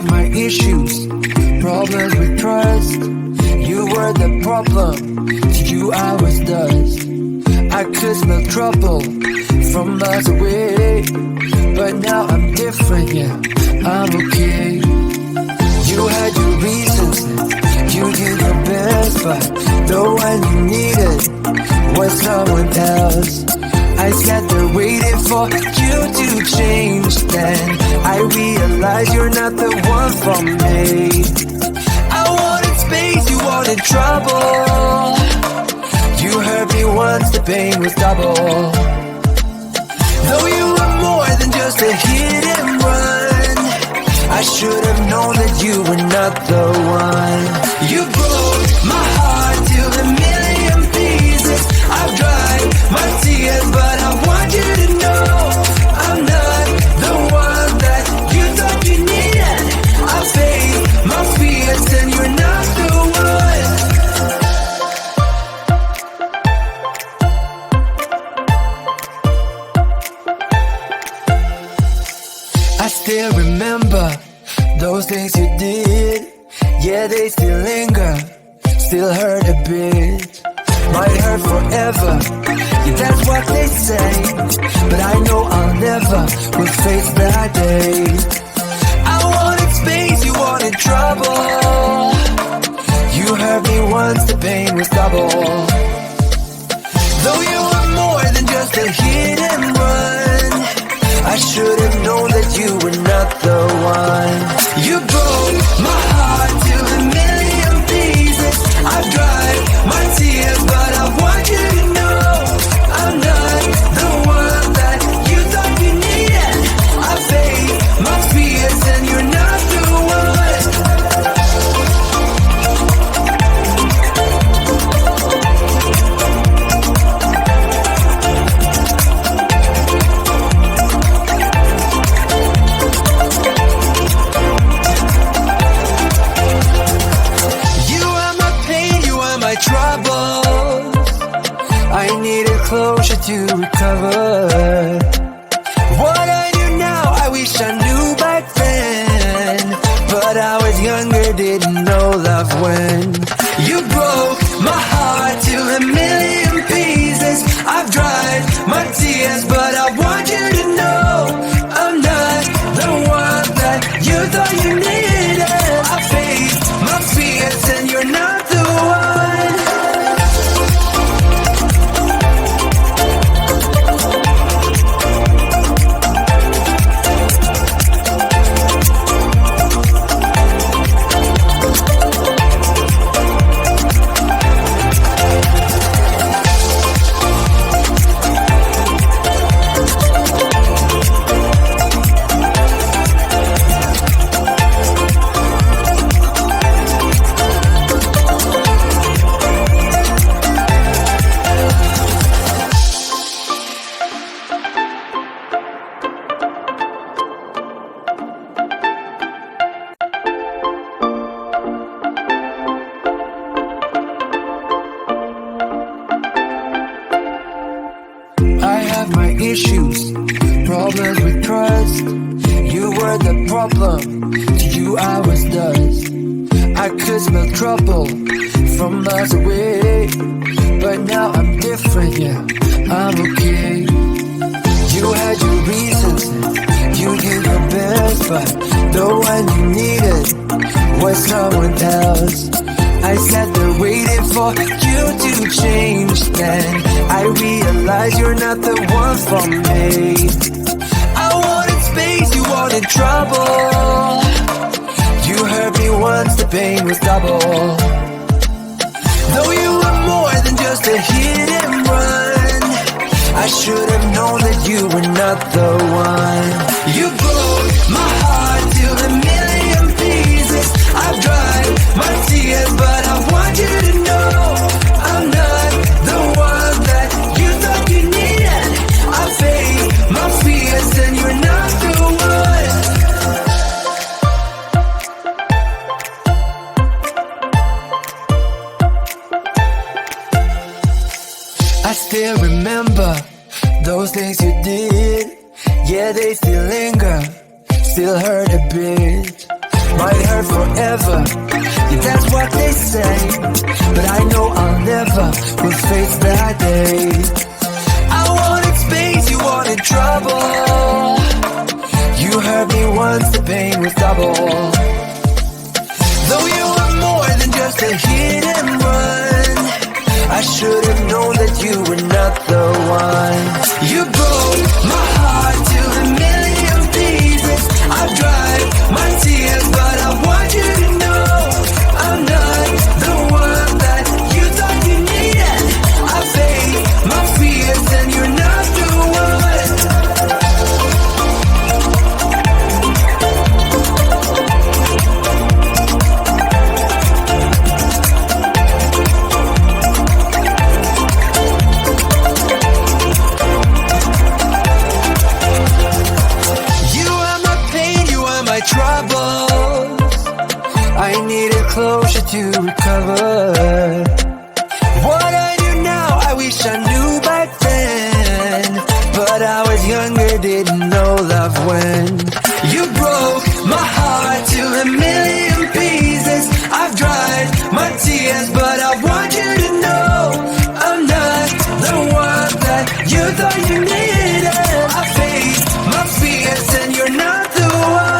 have my issues, problems with trust. You were the problem, to you I was dust. I could smell trouble from miles away, but now I'm different, yeah, I'm okay. You had your reasons, you did your best, but the one you needed was someone else. I sat there waiting for you to change. Then I realized you're not the one for me. I wanted space, you wanted trouble. You hurt me once, the pain was double. Though you were more than just a hit and run, I should have known that you were not the one. You broke my heart to a million pieces. I've dried my tears, but I want you to know I'm not the one that you thought you needed. I faced my fears and you're not the one. I still remember those things you did. Yeah, they still linger, still hurt a bit. Might hurt forever, yeah, that's what they say. But I know I'll never will face that day. I wanted space, you wanted trouble. You hurt me once, the pain was double. Though you were more than just a hit and run, I should have known that you were not the one. You broke my heart to a million pieces. I've dried my tears, but I want you to know I'm not the one that you thought you needed. I faced my fears and you're not the one. Troubles, I needed closure to recover. What I knew now, I wish I knew back then. But I was younger, didn't know love when. You broke my heart to a million pieces. I've dried my tears, but I want you to know I'm not the one that you thought you needed. I faced my fears and you're not the one. Issues, problems with trust. You were the problem, to you I was dust. I could smell trouble from miles away, but now I'm different, yeah, I'm okay. You had your reasons, you did your best, but the one you needed was someone else. I sat there waiting for you to change. Then I realized you're not the one for me. I wanted space, you wanted trouble. You hurt me once, the pain was double. Though you were more than just a hit and run, I should have known that you were not the one. You broke my heart to a million pieces. I've dried my tears, but I want you to know I'm not the one that you thought you needed. I faced my fears and you're not the one. I still remember those things you did. Yeah, they still linger, still hurt a bit. might hurt forever. Yeah, that's what they say, but I know I'll never will face that day. I wanted space, you wanted trouble. You hurt me once, the pain was double. Though you were more than just a hit and run, I should have known that you were not the one. You broke my heart to a million pieces. I've dried my tears, but I want you to know I'm not the one that you thought you needed. I face my fears and you're not the one. Troubles, I needed closure to recover. What I do now, I wish I knew back then, but I was younger, didn't know love when. You broke my heart to a million pieces. I've dried my tears, but I want you to know I'm not the one that you thought you needed. I face my fears and you're not the one.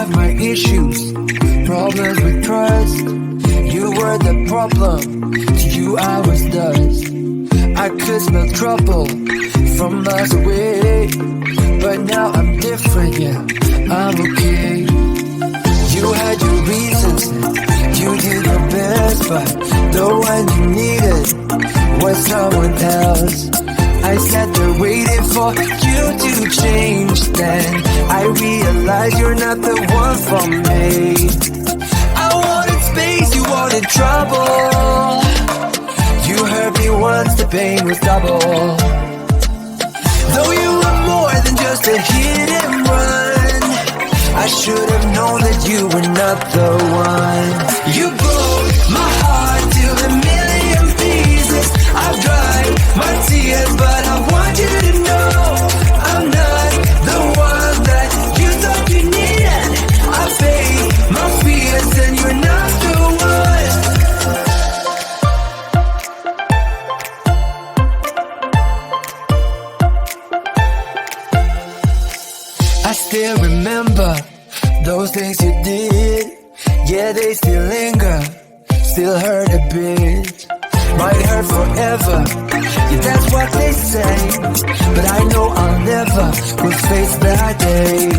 My issues, problems with trust. You were the problem, to you I was dust. I could smell trouble from miles away, but now I'm different, yeah, I'm okay. You had your reasons, you did your best, but the one you needed was someone else. I sat there waiting for you to change. Then I realized you're not the one for me. I wanted space, you wanted trouble. You hurt me once, the pain was double. Though you were more than just a hit and run, I should have known that you were not the one. You broke my heart to a million pieces. I've dried my tears, but I want you to know I'm not the one that you thought you needed. I face my fears and you're not the one. I still remember those things you did. Yeah, they still linger, still hurt a bit. Might hurt forever, yeah, that's what they say, but I know I'll never will face that day.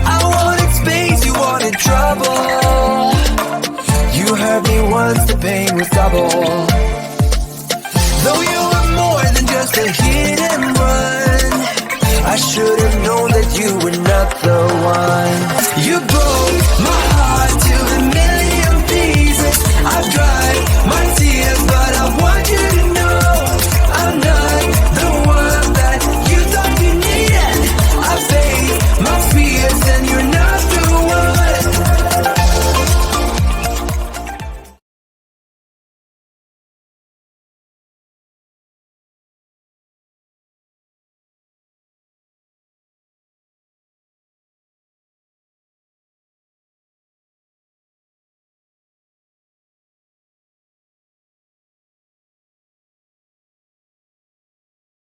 I wanted space, you wanted trouble. You hurt me once, the pain was double. Though you